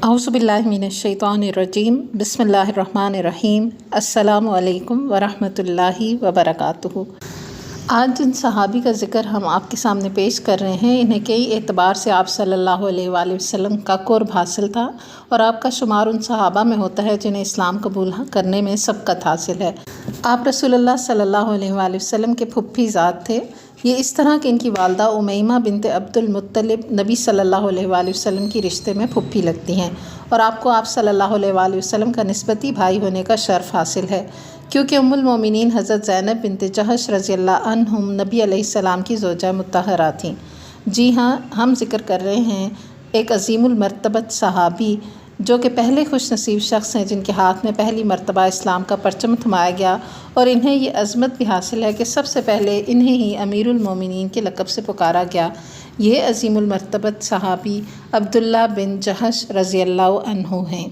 اعوذ باللہ من الشیطان الرجیم بسم اللہ الرحمن الرحیم السلام علیکم ورحمۃ اللہ وبرکاتہ۔ آج جن صحابی کا ذکر ہم آپ کے سامنے پیش کر رہے ہیں، انہیں کئی اعتبار سے آپ صلی اللہ علیہ وآلہ وسلم کا قرب حاصل تھا اور آپ کا شمار ان صحابہ میں ہوتا ہے جنہیں اسلام قبول کرنے میں سبقت حاصل ہے۔ آپ رسول اللہ صلی اللہ علیہ وآلہ وسلم کے پھپھی ذات تھے۔ یہ اس طرح کہ ان کی والدہ امیمہ بنت عبد المطلب نبی صلی اللہ علیہ وآلہ وسلم کی رشتے میں پھپھی لگتی ہیں، اور آپ صلی اللہ علیہ وآلہ وسلم کا نسبتی بھائی ہونے کا شرف حاصل ہے، کیونکہ ام المومنین حضرت زینب بنت جحش رضی اللہ عنہم نبی علیہ السلام کی زوجہ مطہرہ تھیں۔ جی ہاں، ہم ذکر کر رہے ہیں ایک عظیم المرتبت صحابی جو کہ پہلے خوش نصیب شخص ہیں جن کے ہاتھ میں پہلی مرتبہ اسلام کا پرچم تھمایا گیا، اور انہیں یہ عظمت بھی حاصل ہے کہ سب سے پہلے انہیں ہی امیر المومنین کے لقب سے پکارا گیا۔ یہ عظیم المرتبت صحابی عبداللہ بن جحش رضی اللہ عنہ ہیں۔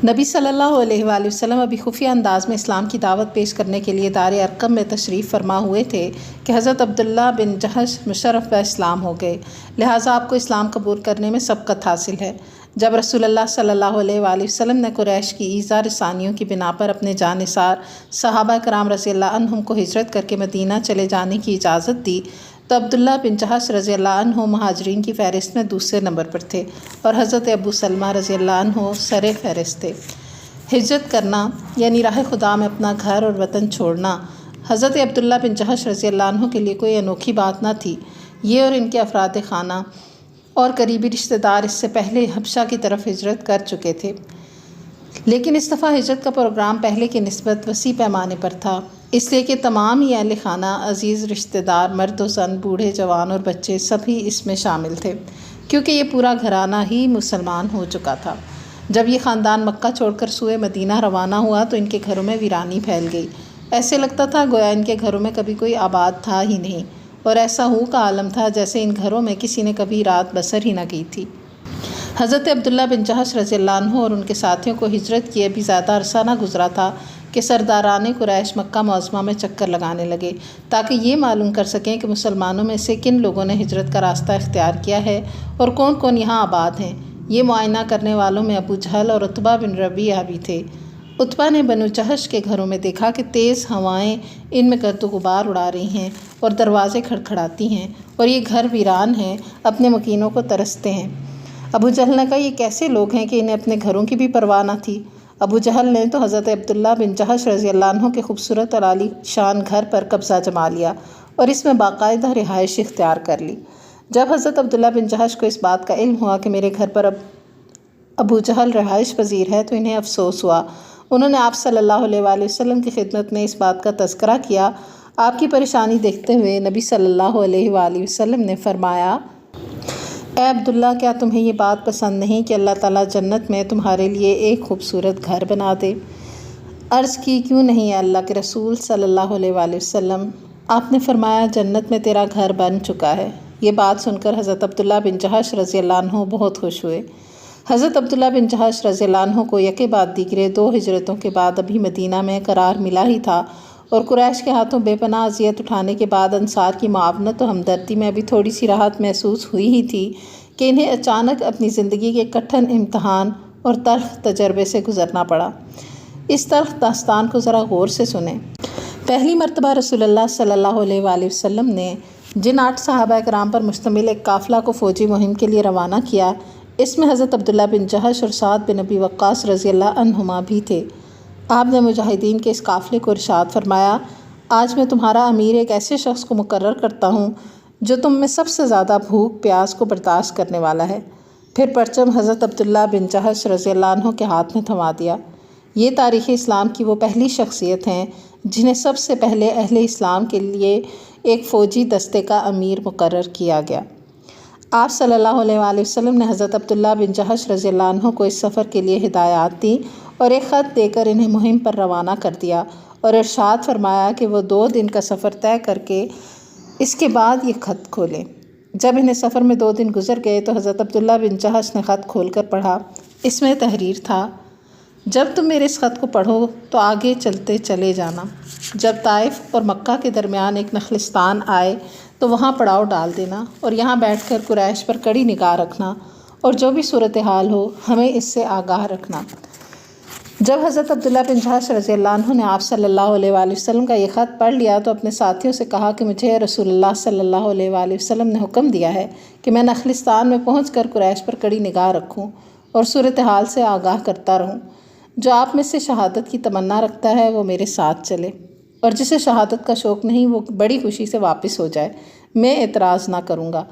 نبی صلی اللہ علیہ وآلہ وسلم ابھی خفیہ انداز میں اسلام کی دعوت پیش کرنے کے لیے دار ارقم میں تشریف فرما ہوئے تھے کہ حضرت عبداللہ بن جحش مشرف باسلام ہو گئے، لہٰذا آپ کو اسلام قبول کرنے میں سبقت حاصل ہے۔ جب رسول اللہ صلی اللہ علیہ وآلہ وسلم نے قریش کی ایذا رسانیوں کی بنا پر اپنے جانثار صحابہ کرام رضی اللہ عنہم کو ہجرت کر کے مدینہ چلے جانے کی اجازت دی، تو عبداللہ بن جحش رضی اللہ عنہ مہاجرین کی فہرست میں دوسرے نمبر پر تھے، اور حضرت ابو سلمہ رضی اللہ عنہ سر فہرست تھے۔ ہجرت کرنا یعنی راہ خدا میں اپنا گھر اور وطن چھوڑنا حضرت عبداللہ بن جحش رضی اللہ عنہ کے لیے کوئی انوکھی بات نہ تھی۔ یہ اور ان کے افراد خانہ اور قریبی رشتہ دار اس سے پہلے حبشہ کی طرف ہجرت کر چکے تھے، لیکن اس دفعہ ہجرت کا پروگرام پہلے کی نسبت وسیع پیمانے پر تھا، اس لیے کہ تمام ہی اہل خانہ، عزیز رشتہ دار، مرد و زن، بوڑھے جوان اور بچے سبھی اس میں شامل تھے، کیونکہ یہ پورا گھرانہ ہی مسلمان ہو چکا تھا۔ جب یہ خاندان مکہ چھوڑ کر سوئے مدینہ روانہ ہوا تو ان کے گھروں میں ویرانی پھیل گئی۔ ایسے لگتا تھا گویا ان کے گھروں میں کبھی کوئی آباد تھا ہی نہیں، اور ایسا ہو کا عالم تھا جیسے ان گھروں میں کسی نے کبھی رات بسر ہی نہ کی تھی۔ حضرت عبداللہ بن جحش رضی اللہ عنہ اور ان کے ساتھیوں کو ہجرت کیے ابھی زیادہ عرصہ نہ گزرا تھا کہ سرداران قریش مکہ معظمہ میں چکر لگانے لگے، تاکہ یہ معلوم کر سکیں کہ مسلمانوں میں سے کن لوگوں نے ہجرت کا راستہ اختیار کیا ہے اور کون کون یہاں آباد ہیں۔ یہ معائنہ کرنے والوں میں ابو جہل اور عتبہ بن ربیعہ بھی تھے۔ عتبہ نے بنو جحش کے گھروں میں دیکھا کہ تیز ہوائیں ان میں گرد و غبار اڑا رہی ہیں اور دروازے کھڑکھڑاتی ہیں، اور یہ گھر ویران ہیں، اپنے مکینوں کو ترستے ہیں۔ ابو جہل نے کہا، یہ کیسے لوگ ہیں کہ انہیں اپنے گھروں کی بھی پرواہ نہ تھی؟ ابو جہل نے تو حضرت عبداللہ بن جحش رضی اللہ عنہ کے خوبصورت اور عالی شان گھر پر قبضہ جما لیا اور اس میں باقاعدہ رہائش اختیار کر لی۔ جب حضرت عبداللہ بن جحش کو اس بات کا علم ہوا کہ میرے گھر پر ابو جہل رہائش پذیر ہے تو انہیں افسوس ہوا۔ انہوں نے آپ صلی اللہ علیہ وآلہ وسلم کی خدمت میں اس بات کا تذکرہ کیا۔ آپ کی پریشانی دیکھتے ہوئے نبی صلی اللہ علیہ وآلہ وسلم نے فرمایا، اے عبداللہ، کیا تمہیں یہ بات پسند نہیں کہ اللہ تعالیٰ جنت میں تمہارے لیے ایک خوبصورت گھر بنا دے؟ عرض کی، کیوں نہیں اے اللہ کے رسول صلی اللہ علیہ وآلہ وسلم؟ آپ نے فرمایا، جنت میں تیرا گھر بن چکا ہے۔ یہ بات سن کر حضرت عبداللہ بن جحش رضی اللہ عنہ بہت خوش ہوئے۔ حضرت عبداللہ بن جحش رضی اللہ عنہ کو یکے بعد دیگرے 2 ہجرتوں کے بعد ابھی مدینہ میں قرار ملا ہی تھا، اور قریش کے ہاتھوں بے پناہ اذیت اٹھانے کے بعد انصار کی معاونت و ہمدردی میں ابھی تھوڑی سی راحت محسوس ہوئی ہی تھی کہ انہیں اچانک اپنی زندگی کے کٹھن امتحان اور تلخ تجربے سے گزرنا پڑا۔ اس تلخ داستان کو ذرا غور سے سنیں۔ پہلی مرتبہ رسول اللہ صلی اللہ علیہ وآلہ وسلم نے جن 8 صحابہ کرام پر مشتمل ایک قافلہ کو فوجی مہم کے لیے روانہ کیا، اس میں حضرت عبداللہ بن جحش اور سعد بن ابی وقاص رضی اللہ عنہما بھی تھے۔ آپ نے مجاہدین کے اس قافلے کو ارشاد فرمایا، آج میں تمہارا امیر ایک ایسے شخص کو مقرر کرتا ہوں جو تم میں سب سے زیادہ بھوک پیاس کو برداشت کرنے والا ہے۔ پھر پرچم حضرت عبداللہ بن جحش رضی اللہ عنہ کے ہاتھ میں تھما دیا۔ یہ تاریخ اسلام کی وہ پہلی شخصیت ہیں جنہیں سب سے پہلے اہل اسلام کے لیے ایک فوجی دستے کا امیر مقرر کیا گیا۔ آپ صلی اللہ علیہ وآلہ وسلم نے حضرت عبداللہ بن جحش رضی اللہ عنہ کو اس سفر کے لیے ہدایات دیں اور ایک خط دے کر انہیں مہم پر روانہ کر دیا، اور ارشاد فرمایا کہ وہ 2 دن کا سفر طے کر کے اس کے بعد یہ خط کھولیں۔ جب انہیں سفر میں 2 دن گزر گئے تو حضرت عبداللہ بن جحش نے خط کھول کر پڑھا۔ اس میں تحریر تھا، جب تم میرے اس خط کو پڑھو تو آگے چلتے چلے جانا۔ جب طائف اور مکہ کے درمیان ایک نخلستان آئے تو وہاں پڑاؤ ڈال دینا اور یہاں بیٹھ کر قریش پر کڑی نگاہ رکھنا، اور جو بھی صورتحال ہو ہمیں اس سے آگاہ رکھنا۔ جب حضرت عبداللہ بن جحش رضی اللہ عنہ نے آپ صلی اللہ علیہ وآلہ وسلم کا یہ خط پڑھ لیا تو اپنے ساتھیوں سے کہا کہ مجھے رسول اللہ صلی اللہ علیہ وآلہ وسلم نے حکم دیا ہے کہ میں نخلستان میں پہنچ کر قریش پر کڑی نگاہ رکھوں اور صورتحال سے آگاہ کرتا رہوں۔ جو آپ میں سے شہادت کی تمنا رکھتا ہے وہ میرے ساتھ چلے، اور جسے شہادت کا شوق نہیں وہ بڑی خوشی سے واپس ہو جائے، میں اعتراض نہ کروں گا۔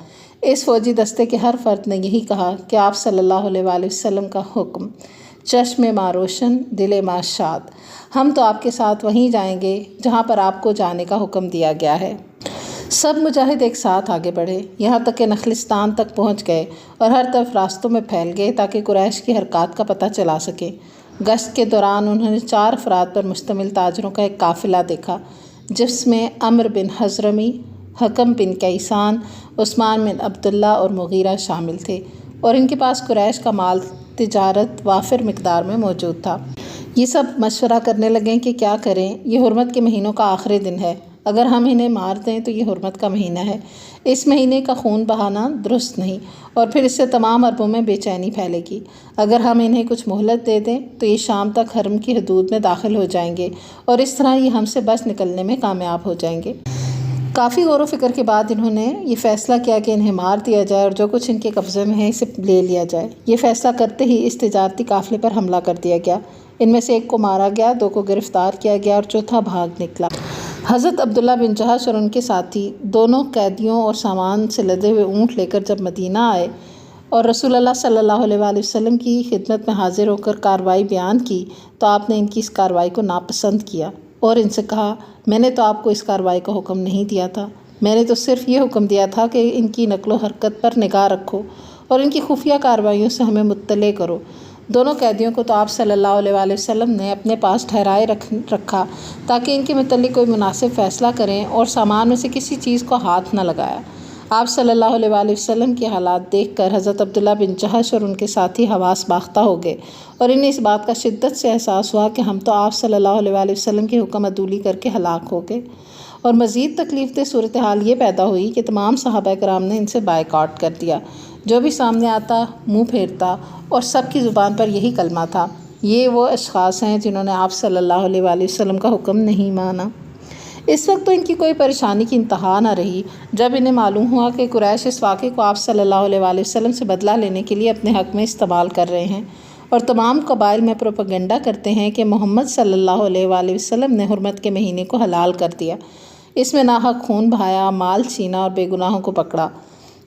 اس فوجی دستے کے ہر فرد نے یہی کہا کہ آپ صلی اللہ علیہ وآلہ وسلم کا حکم، چشم ما روشن دل ما شاد، ہم تو آپ کے ساتھ وہیں جائیں گے جہاں پر آپ کو جانے کا حکم دیا گیا ہے۔ سب مجاہد ایک ساتھ آگے بڑھے، یہاں تک کہ نخلستان تک پہنچ گئے اور ہر طرف راستوں میں پھیل گئے تاکہ قریش کی حرکات کا پتہ چلا سکے۔ گشت کے دوران انہوں نے 4 افراد پر مشتمل تاجروں کا ایک قافلہ دیکھا، جس میں عمرو بن حضرمی، حکم بن کیسان، عثمان بن عبداللہ اور مغیرہ شامل تھے، اور ان کے پاس قریش کا مال تجارت وافر مقدار میں موجود تھا۔ یہ سب مشورہ کرنے لگے کہ کیا کریں، یہ حرمت کے مہینوں کا آخری دن ہے، اگر ہم انہیں مار دیں تو یہ حرمت کا مہینہ ہے، اس مہینے کا خون بہانا درست نہیں، اور پھر اس سے تمام عربوں میں بے چینی پھیلے گی۔ اگر ہم انہیں کچھ مہلت دے دیں تو یہ شام تک حرم کی حدود میں داخل ہو جائیں گے اور اس طرح یہ ہم سے بچ نکلنے میں کامیاب ہو جائیں گے۔ کافی غور و فکر کے بعد انہوں نے یہ فیصلہ کیا کہ انہیں مار دیا جائے اور جو کچھ ان کے قبضے میں ہے اسے لے لیا جائے۔ یہ فیصلہ کرتے ہی اس تجارتی قافلے پر حملہ کر دیا گیا، ان میں سے ایک کو مارا گیا، 2 کو گرفتار کیا گیا اور چوتھا بھاگ نکلا۔ حضرت عبداللہ بن جحش اور ان کے ساتھی دونوں قیدیوں اور سامان سے لدے ہوئے اونٹ لے کر جب مدینہ آئے اور رسول اللہ صلی اللہ علیہ وآلہ وسلم کی خدمت میں حاضر ہو کر کارروائی بیان کی تو آپ نے ان کی اس کارروائی کو ناپسند کیا اور ان سے کہا، میں نے تو آپ کو اس کارروائی کا حکم نہیں دیا تھا، میں نے تو صرف یہ حکم دیا تھا کہ ان کی نقل و حرکت پر نگاہ رکھو اور ان کی خفیہ کارروائیوں سے ہمیں مطلع کرو۔ دونوں قیدیوں کو تو آپ صلی اللہ علیہ وآلہ وسلم نے اپنے پاس ٹھہرائے رکھا تاکہ ان کے متعلق کوئی مناسب فیصلہ کریں اور سامان میں سے کسی چیز کو ہاتھ نہ لگایا۔ آپ صلی اللہ علیہ وآلہ وسلم کے حالات دیکھ کر حضرت عبداللہ بن جحش اور ان کے ساتھی حواس باختہ ہو گئے اور انہیں اس بات کا شدت سے احساس ہوا کہ ہم تو آپ صلی اللہ علیہ وآلہ وسلم کے حکم عدولی کر کے ہلاک ہو گئے، اور مزید تکلیف دہ صورتحال یہ پیدا ہوئی کہ تمام صحابہ کرام نے ان سے بائیکاٹ کر دیا۔ جو بھی سامنے آتا منہ پھیرتا اور سب کی زبان پر یہی کلمہ تھا، یہ وہ اشخاص ہیں جنہوں نے آپ صلی اللہ علیہ وآلہ وسلم کا حکم نہیں مانا۔ اس وقت تو ان کی کوئی پریشانی کی انتہا نہ رہی جب انہیں معلوم ہوا کہ قریش اس واقعے کو آپ صلی اللہ علیہ وآلہ وسلم سے بدلہ لینے کے لیے اپنے حق میں استعمال کر رہے ہیں اور تمام قبائل میں پروپیگنڈا کرتے ہیں کہ محمد صلی اللہ علیہ وآلہ وسلم نے حرمت کے مہینے کو حلال کر دیا، اس میں ناحق خون بہایا، مال چھینا اور بے گناہوں کو پکڑا۔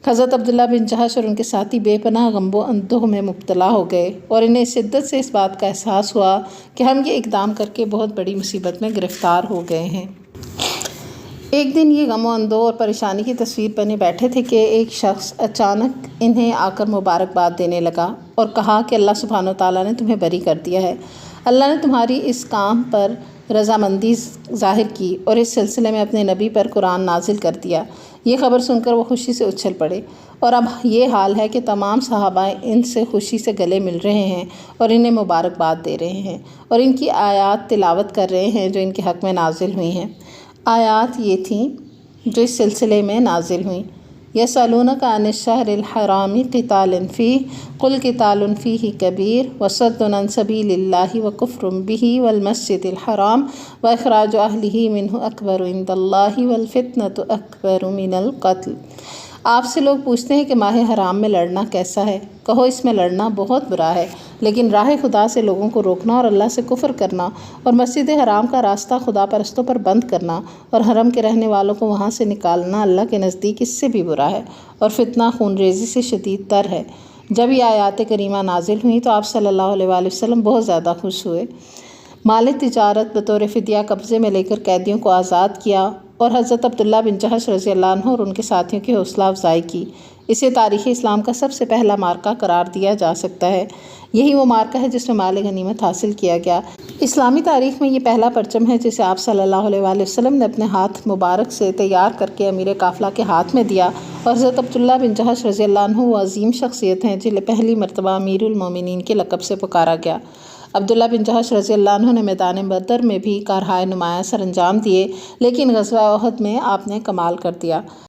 حضرت عبداللہ بن جحش اور ان کے ساتھی بے پناہ غم و اندوہ میں مبتلا ہو گئے اور انہیں شدت سے اس بات کا احساس ہوا کہ ہم یہ اقدام کر کے بہت بڑی مصیبت میں گرفتار ہو گئے ہیں۔ ایک دن یہ غم و اندوہ اور پریشانی کی تصویر بنے بیٹھے تھے کہ ایک شخص اچانک انہیں آ کر مبارکباد دینے لگا اور کہا کہ اللہ سبحانہ وتعالیٰ نے تمہیں بری کر دیا ہے، اللہ نے تمہاری اس کام پر رضامندی ظاہر کی اور اس سلسلے میں اپنے نبی پر قرآن نازل کر دیا۔ یہ خبر سن کر وہ خوشی سے اچھل پڑے، اور اب یہ حال ہے کہ تمام صحابہ ان سے خوشی سے گلے مل رہے ہیں اور انہیں مبارکباد دے رہے ہیں اور ان کی آیات تلاوت کر رہے ہیں جو ان کے حق میں نازل ہوئی ہیں۔ آیات یہ تھیں جو اس سلسلے میں نازل ہوئیں: یسألونک عن الشہر الحرام قتال فیہ قل قتال فیہ کبیر وصد عن سبیل اللہ وکفر بہ والمسجد الحرام واخراج اہلہ منہ اکبر عند اللہ والفتنۃ اکبر من القتل۔ آپ سے لوگ پوچھتے ہیں کہ ماہ حرام میں لڑنا کیسا ہے؟ کہو اس میں لڑنا بہت برا ہے، لیکن راہ خدا سے لوگوں کو روکنا اور اللہ سے کفر کرنا اور مسجد حرام کا راستہ خدا پرستوں پر بند کرنا اور حرم کے رہنے والوں کو وہاں سے نکالنا اللہ کے نزدیک اس سے بھی برا ہے، اور فتنہ خون ریزی سے شدید تر ہے۔ جب یہ آیات کریمہ نازل ہوئیں تو آپ صلی اللہ علیہ وآلہ وسلم بہت زیادہ خوش ہوئے، مال تجارت بطور فدیہ قبضے میں لے کر قیدیوں کو آزاد کیا اور حضرت عبداللہ بن جحش رضی اللہ عنہ اور ان کے ساتھیوں کی حوصلہ افزائی کی۔ اسے تاریخ اسلام کا سب سے پہلا معرکہ قرار دیا جا سکتا ہے۔ یہی وہ معرکہ ہے جس میں مال غنیمت حاصل کیا گیا۔ اسلامی تاریخ میں یہ پہلا پرچم ہے جسے آپ صلی اللہ علیہ وآلہ وسلم نے اپنے ہاتھ مبارک سے تیار کر کے امیر قافلہ کے ہاتھ میں دیا، اور حضرت عبداللہ بن جحش رضی اللہ عنہ وہ عظیم شخصیت ہیں جنہیں پہلی مرتبہ امیر المومنین کے لقب سے پکارا گیا۔ عبداللہ بن جحش رضی اللہ عنہ نے میدان بدر میں بھی کارہائے نمایاں سر انجام دیے، لیکن غزوہ احد میں آپ نے کمال کر دیا۔